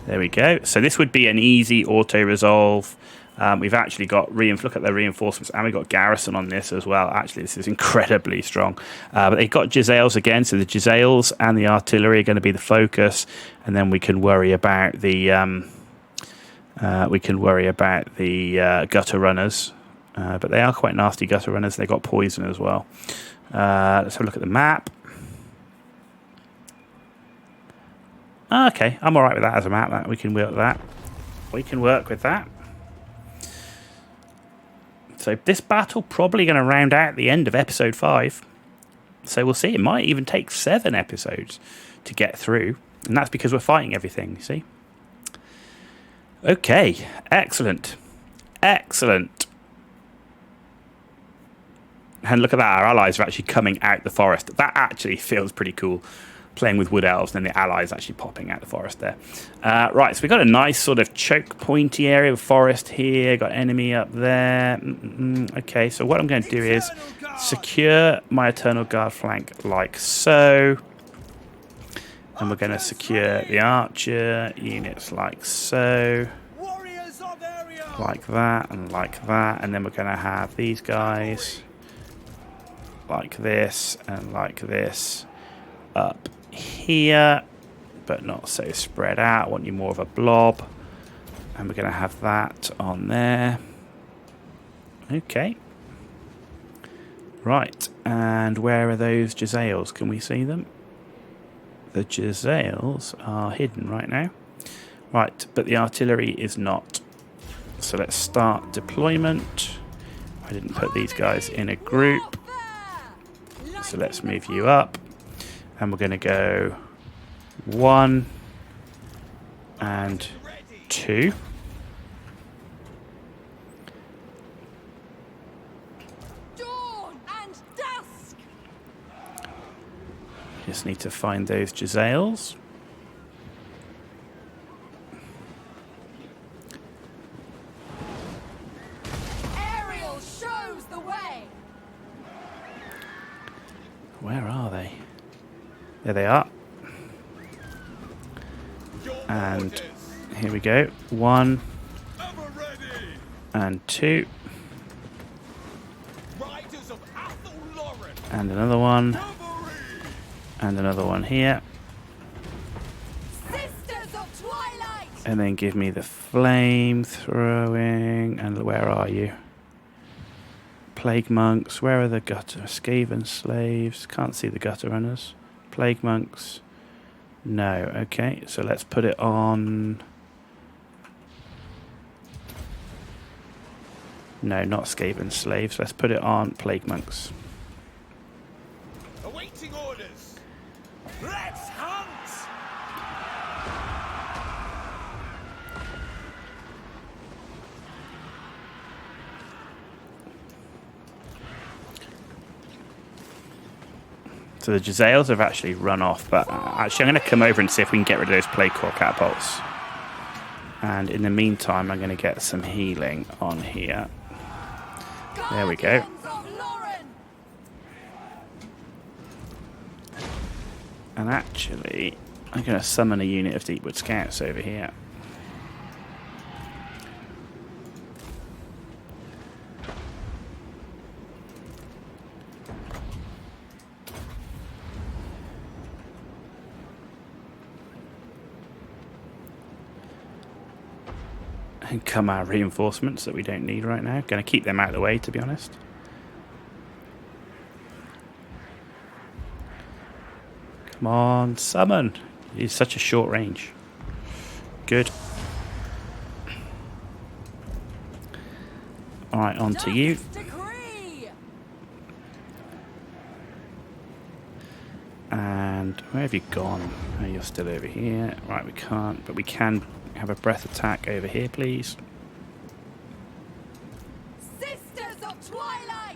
There we go. So this would be an easy auto-resolve. We've actually got look at the reinforcements, and we've got garrison on this as well. Actually, this is incredibly strong. But they've got Jezzails again, so the Jezzails and the artillery are going to be the focus, and then we can worry about the gutter runners. But they are quite nasty gutter runners. They got poison as well. Let's have a look at the map. Okay, I'm all right with that as a map. We can work with that. We can work with that. So this battle probably going to round out the end of episode 5. So we'll see. It might even take 7 episodes to get through. And that's because we're fighting everything, you see. Okay. Excellent. Excellent. And look at that. Our allies are actually coming out the forest. That actually feels pretty cool. playing with wood elves, and then the allies actually popping out the forest there. Right, so we've got a nice sort of choke pointy area of forest here. Got enemy up there. Okay, so what I'm going to do is secure my Eternal Guard flank like so. And we're going to secure the archer units like so. Like that and like that. And then we're going to have these guys like this and like this up here, but not so spread out. I want you more of a blob. And we're going to have that on there. Okay. Right. And where are those Jezzails? Can we see them? The Jezzails are hidden right now. Right, but the artillery is not. So let's start deployment. I didn't put these guys in a group. So let's move you up. And we're going to go 1 and 2. Dawn and dusk. Just need to find those Jezzails. Ariel shows the way. Where are they? There they are. And here we go. 1 and 2. And another one. And another one here. Sisters of Twilight. And then give me the flame throwing. And where are you? Plague monks. Where are the gutter? Skaven slaves. Can't see the gutter runners. Plague monks. No. Okay, so let's put it on. No, not Skaven slaves. Let's put it on plague monks. Awaiting orders. Let's hunt. So the Jezzails have actually run off, but actually I'm going to come over and see if we can get rid of those plague core catapults. And in the meantime, I'm going to get some healing on here. There we go. Guardians of Lauren. And actually, I'm going to summon a unit of Deepwood Scouts over here. And come our reinforcements that we don't need right now. Going to keep them out of the way, to be honest. Come on, summon. It's such a short range. Good. Alright, on to you. Decree. And where have you gone? Oh, you're still over here. Right, we can't, but we can have a breath attack over here, please. Sisters of Twilight.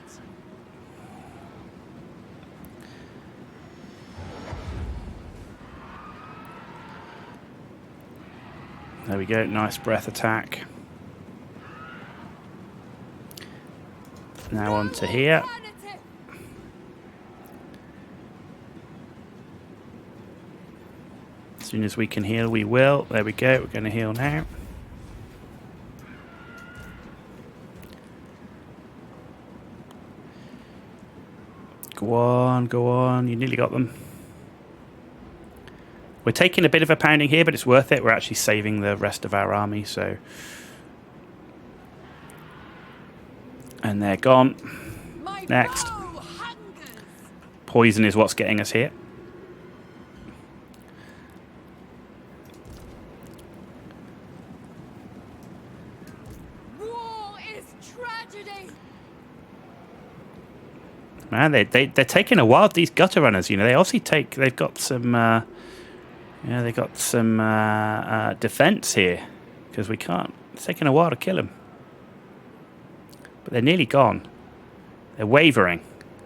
There we go, nice breath attack. Now on to here. Alternative. As soon as we can heal, we will. There we go, we're going to heal now. Go on, you nearly got them. We're taking a bit of a pounding here, but it's worth it. We're actually saving the rest of our army, so... And they're gone. My Next. bow hungers. Poison is what's getting us here. War is tragedy. Man, they're taking a while, these gutter runners, you know. They obviously they've got some... they got some defense here, because we can't. It's taking a while to kill them. But they're nearly gone. They're wavering.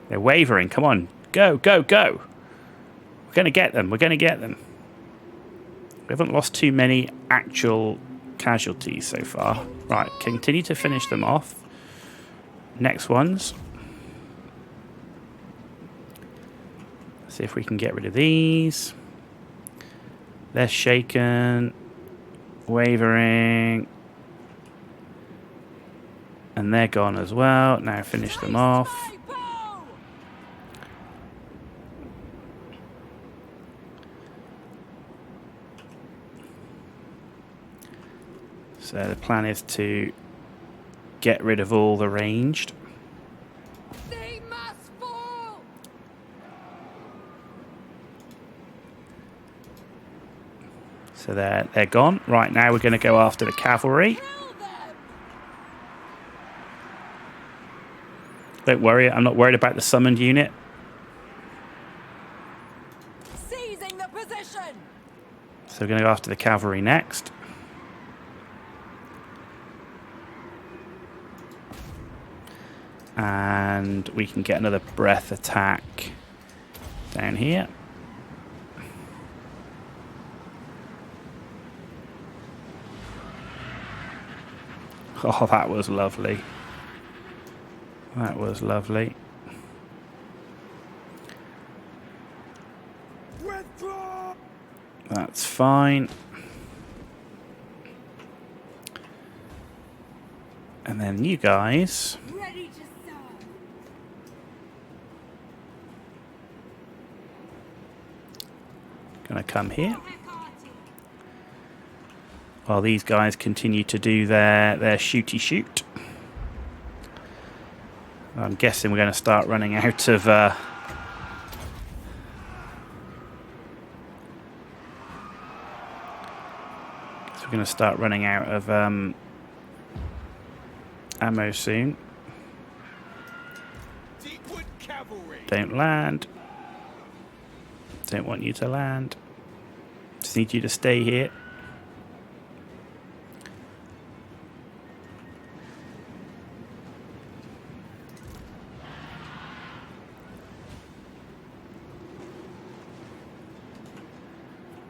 They're wavering. Come on. Go, go, go. We're going to get them. We're going to get them. We haven't lost too many actual casualties so far. Right, continue to finish them off. Next ones. See if we can get rid of these. They're shaken. Wavering. And they're gone as well. Now finish them off. So the plan is to get rid of all the ranged. They must fall. So they're gone. Right, now we're going to go after the cavalry. Don't worry, I'm not worried about the summoned unit. Seizing the position. So we're going to go after the cavalry next. And we can get another breath attack down here. Oh, that was lovely. That was lovely. Withdraw! That's fine. And then you guys Ready to serve. gonna come here while these guys continue to do their shooty shoot. I'm guessing we're going to start running out of so we're going to start running out of ammo soon. Deepwood cavalry. Don't land. Don't want you to land. Just need you to stay here.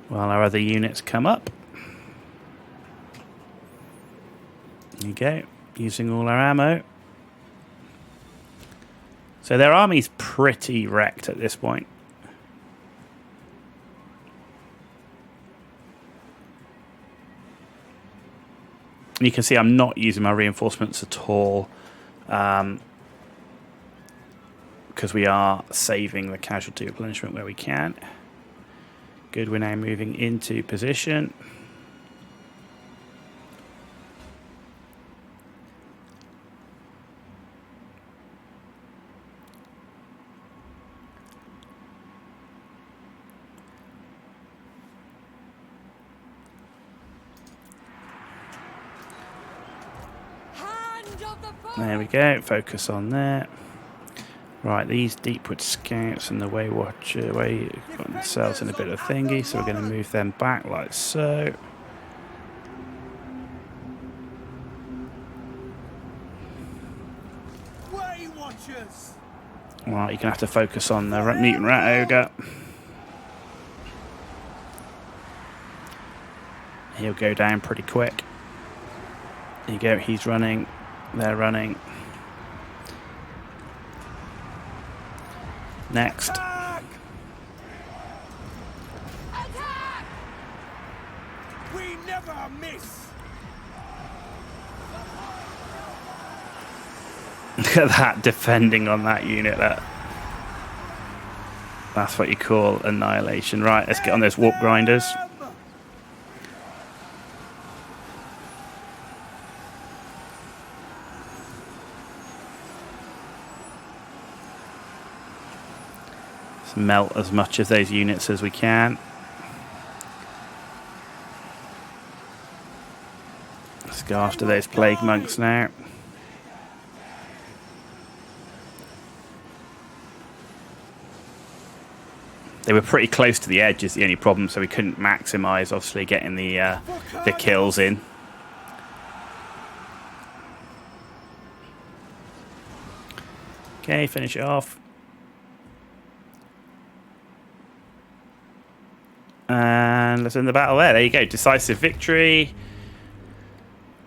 While our other units come up. There you go. Using all our ammo. So their army's pretty wrecked at this point. And you can see I'm not using my reinforcements at all. Because we are saving the casualty replenishment where we can. Good, we're now moving into position. Hand of the foe. There we go, focus on there. Right, these Deepwood Scouts and the Way Watcher got themselves in a bit of thingy, so we're going to move them back like so. Way watchers. Right, you're going to have to focus on the Mutant Rat Ogre. He'll go down pretty quick. There you go, he's running, they're running. Next. Attack! Attack! We never miss. Look at that defending on that unit. That's what you call annihilation. Right, let's get on those warp grinders. Let's melt as much of those units as we can. Let's go after those plague monks now. They were pretty close to the edge is the only problem, so we couldn't maximise, obviously, getting the kills in. Okay, finish it off. And let's end the battle there. There you go. Decisive victory.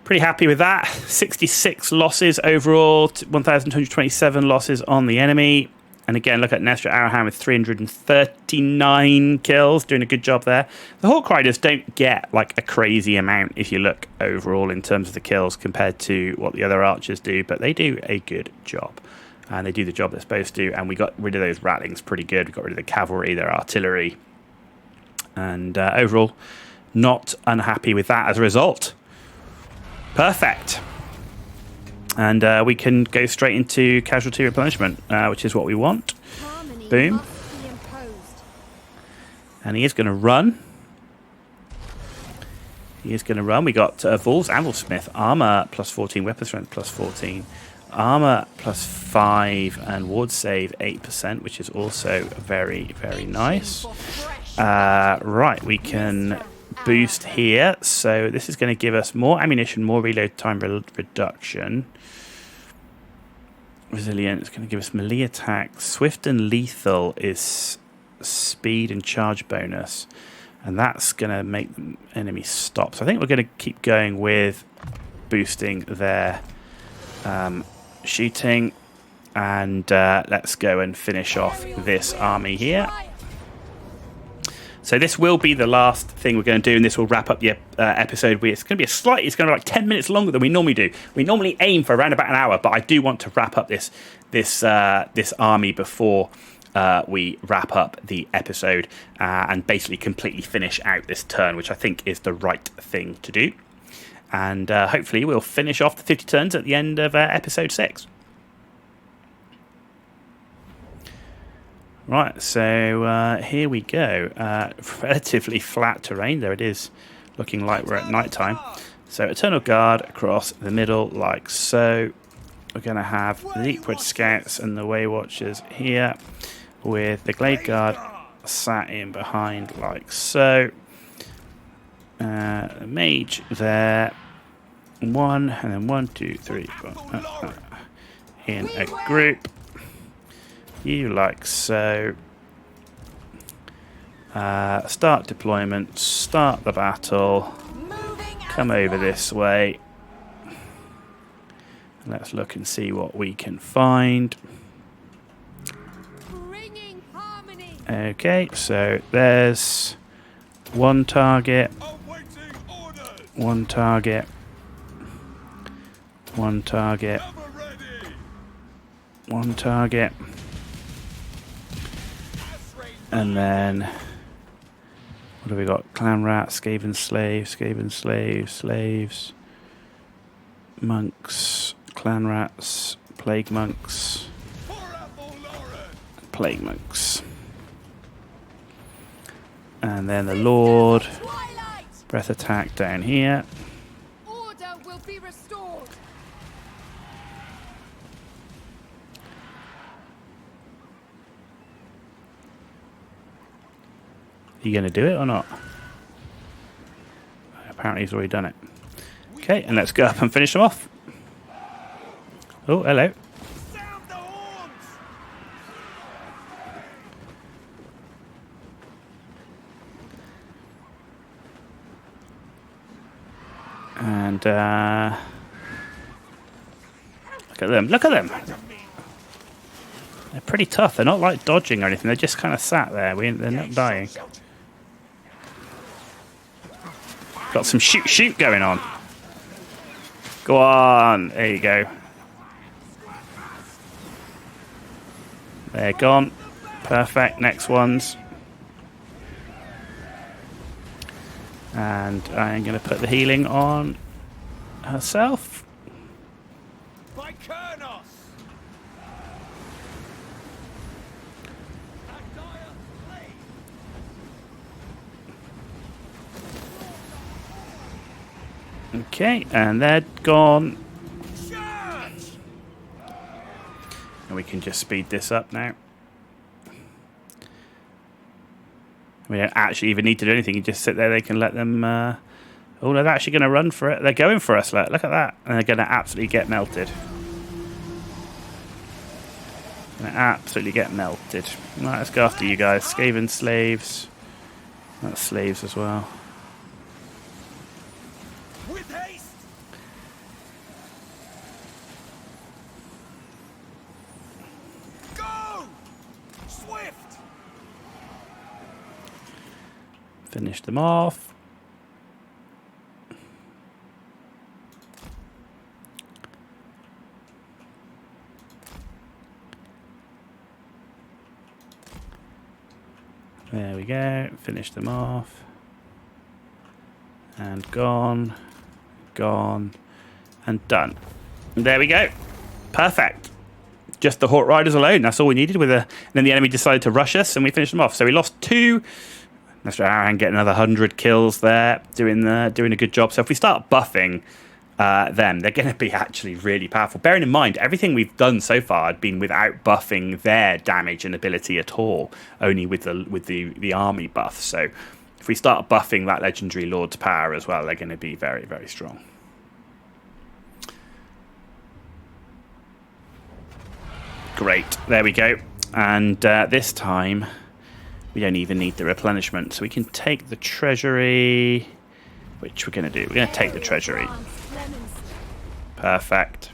Pretty happy with that. 66 losses overall. 1,227 losses on the enemy. And again, look at Nestor Arahan with 339 kills. Doing a good job there. The Hawk Riders don't get like a crazy amount if you look overall in terms of the kills compared to what the other archers do. But they do a good job. And they do the job they're supposed to. And we got rid of those ratlings pretty good. We got rid of the cavalry, their artillery. And overall, not unhappy with that as a result. Perfect. And we can go straight into casualty replenishment, which is what we want. Harmony Boom. must be imposed. And he is going to run. He is going to run. We got Vol's Anvilsmith. Armor plus 14. Weapon strength plus 14. Armor plus 5. And ward save 8%, which is also very, very nice. Right, we can boost here. So this is going to give us more ammunition, more reload time reduction. Resilient is going to give us melee attack. Swift and lethal is speed and charge bonus. And that's going to make the enemy stop. So I think we're going to keep going with boosting their shooting. And let's go and finish off this army here. So this will be the last thing we're going to do, and this will wrap up the episode. It's going to be it's going to be like 10 minutes longer than we normally do. We normally aim for around about an hour, but I do want to wrap up this army before we wrap up the episode and basically completely finish out this turn, which I think is the right thing to do. And hopefully we'll finish off the 50 turns at the end of episode 6. Right, so here we go. Relatively flat terrain. There it is, looking like we're at night time. So Eternal Guard across the middle, like so. We're going to have the Deepwood Scouts and the Way Watchers here, with the Glade Guard sat in behind, like so. The Mage there. 1, and then 1, 2, 3, 4. In a group. You like so. Start deployment, start the battle. Come over this way. Let's look and see what we can find. Okay, so there's one target. One target. One target. One target. And then, what have we got? Clan Rats, Skaven Slaves, Slaves, Monks, Clan Rats, Plague Monks, Plague Monks. And then the Lord, Breath Attack down here. Order will be restored. Are you going to do it or not? Apparently he's already done it. Okay, and let's go up and finish them off. Oh, hello. And look at them. Look at them. They're pretty tough. They're not like dodging or anything. They're just kind of sat there. They're not dying. Got some shoot going on. Go on. There you go. They're gone. Perfect. Next ones. And I'm going to put the healing on herself. By Kurnos! Okay, and they're gone. And we can just speed this up now. We don't actually even need to do anything. You just sit there. They can let them... oh, they're actually going to run for it. They're going for us. Look at that. And they're going to absolutely get melted. Right, let's go after you guys. Skaven Slaves. That's slaves as well. With haste! Go! Swift! Finish them off. There we go. Finish them off. And gone. Gone. And done. And there we go. Perfect. Just the Hawk Riders alone. That's all we needed. And then the enemy decided to rush us, and we finished them off. So we lost 2. Mr. Aaron getting another 100 kills there, doing a good job. So if we start buffing them, they're going to be actually really powerful. Bearing in mind, everything we've done so far had been without buffing their damage and ability at all, only with the army buff. So if we start buffing that legendary Lord's power as well, they're going to be very, very strong. Great, there we go. And this time, we don't even need the replenishment. So we can take the treasury, which we're going to do. We're going to take the treasury. Perfect.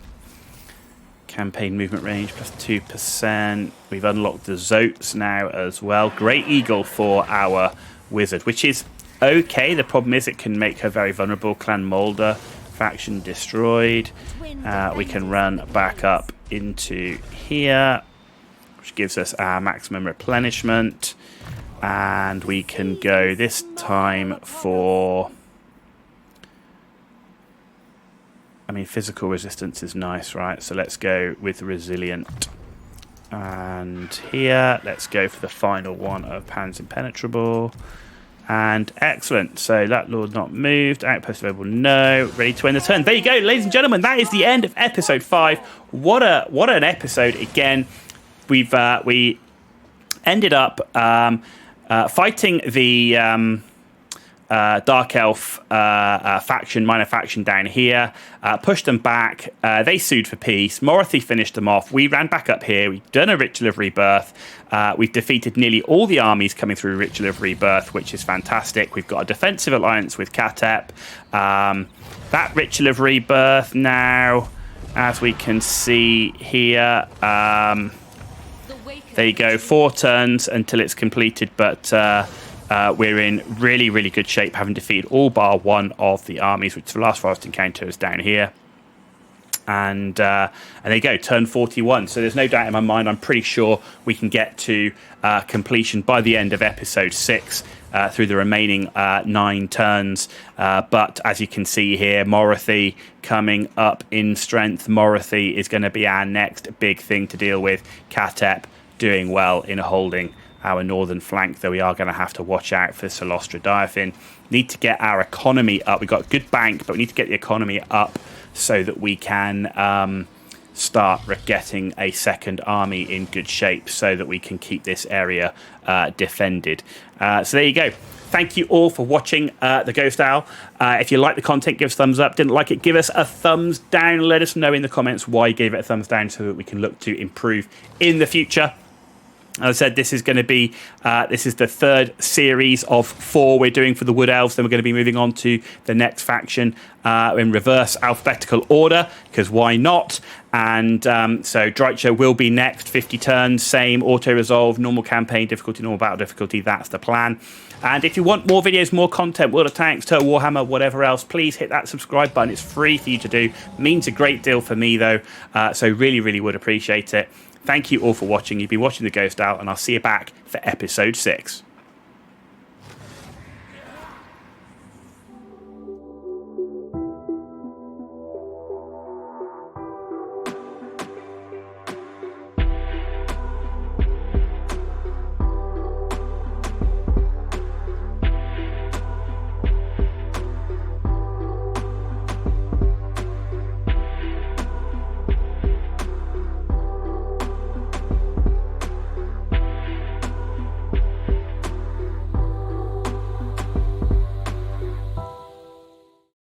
Campaign movement range plus 2%. We've unlocked the Zotes now as well. Great Eagle for our wizard, which is okay. The problem is it can make her very vulnerable. Clan Molder, faction destroyed. We can run back up into here, which gives us our maximum replenishment. And we can go this time for... I mean, physical resistance is nice, right? So let's go with resilient. And here, let's go for the final one of Pan's Impenetrable. And excellent. So that Lord not moved. Outpost available, no. Ready to end the turn. There you go, ladies and gentlemen. That is the end of episode 5. What an episode again. We ended up fighting the Dark Elf faction, minor faction down here, pushed them back. They sued for peace. Morathi finished them off. We ran back up here. We've done a Ritual of Rebirth. We've defeated nearly all the armies coming through Ritual of Rebirth, which is fantastic. We've got a defensive alliance with Katep. That Ritual of Rebirth now, as we can see here, there you go, 4 turns until it's completed, but we're in really, really good shape, having defeated all bar 1 of the armies, which the last forest encounter is down here. And there you go, turn 41. So there's no doubt in my mind, I'm pretty sure we can get to completion by the end of episode 6 through the remaining 9 turns. But as you can see here, Morathi coming up in strength. Morathi is going to be our next big thing to deal with. Katep doing well in holding our northern flank, though we are going to have to watch out for Solostra Diaphin. Need to get our economy up. We've got a good bank, but we need to get the economy up so that we can start getting a second army in good shape so that we can keep this area defended. So there you go. Thank you all for watching The Ghost Owl. If you like the content, give us a thumbs up. Didn't like it, give us a thumbs down. Let us know in the comments why you gave it a thumbs down so that we can look to improve in the future. As I said, this is going to be this is the 3rd series of 4 we're doing for the Wood Elves. Then we're going to be moving on to the next faction in reverse alphabetical order, because why not? And so Dreicher will be next, 50 turns, same auto-resolve, normal campaign difficulty, normal battle difficulty. That's the plan. And if you want more videos, more content, World of Tanks, Total Warhammer, whatever else, please hit that subscribe button. It's free for you to do. Means a great deal for me, though. So really, really would appreciate it. Thank you all for watching. You've been watching The Ghost Owl, and I'll see you back for episode 6.